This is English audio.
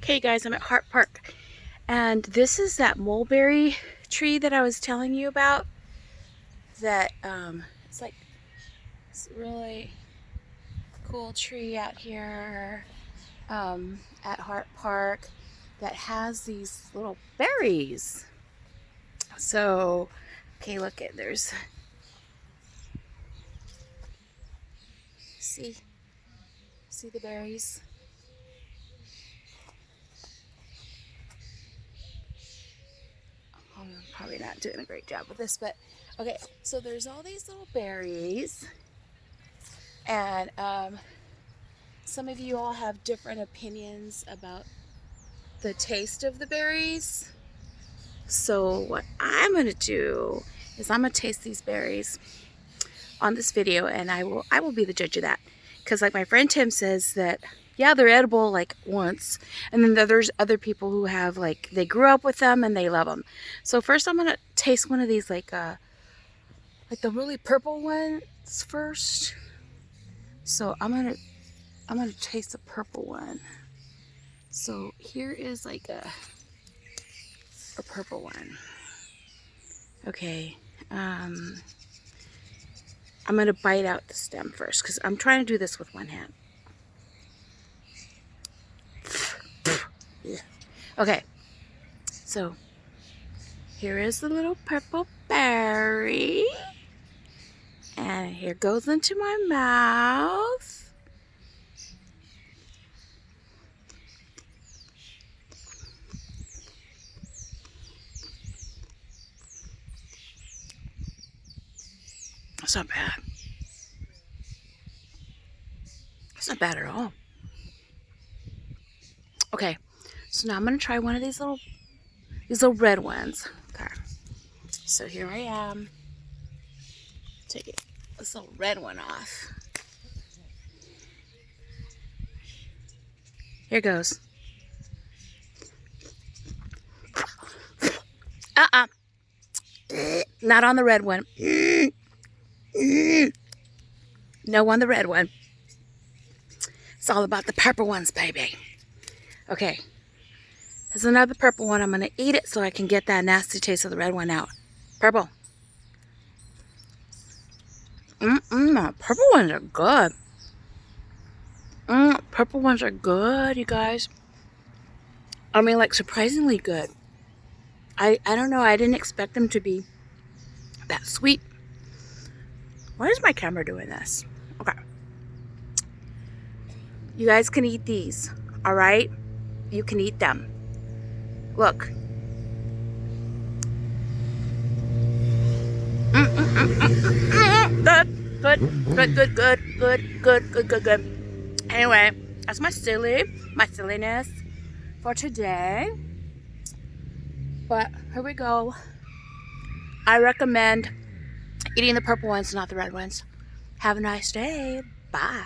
Okay guys, I'm at Hart Park and this is that mulberry tree that I was telling you about that it's like this really cool tree out here at Hart Park that has these little berries. So okay, look at there's see the berries. I'm probably not doing a great job with this, but okay, so there's all these little berries, and some of you all have different opinions about the taste of the berries. So what I'm gonna do is I'm gonna taste these berries on this video, and I will be the judge of that, because like my friend Tim says that yeah, they're edible like once, and then there's other people who have like they grew up with them and they love them. So first I'm gonna taste one of these like the really purple ones first. So I'm gonna taste the purple one. So here is like a purple one. Okay, I'm gonna bite out the stem first because I'm trying to do this with one hand. Yeah. Okay, so here is the little purple berry, and here goes into my mouth. That's not bad. It's not bad at all. Okay, so now I'm gonna try one of these little red ones. Okay, so here I am. Take this little red one off. Here goes. Not on the red one. No on the red one. It's all about the purple ones, baby. Okay. There's another purple one. I'm going to eat it so I can get that nasty taste of the red one out. Purple. Purple ones are good. Purple ones are good, you guys. I mean, like, surprisingly good. I don't know. I didn't expect them to be that sweet. Why is my camera doing this? Okay. You guys can eat these, all right? You can eat them. Look. Good. Anyway, that's my silliness for today. But here we go. I recommend eating the purple ones, not the red ones. Have a nice day. Bye.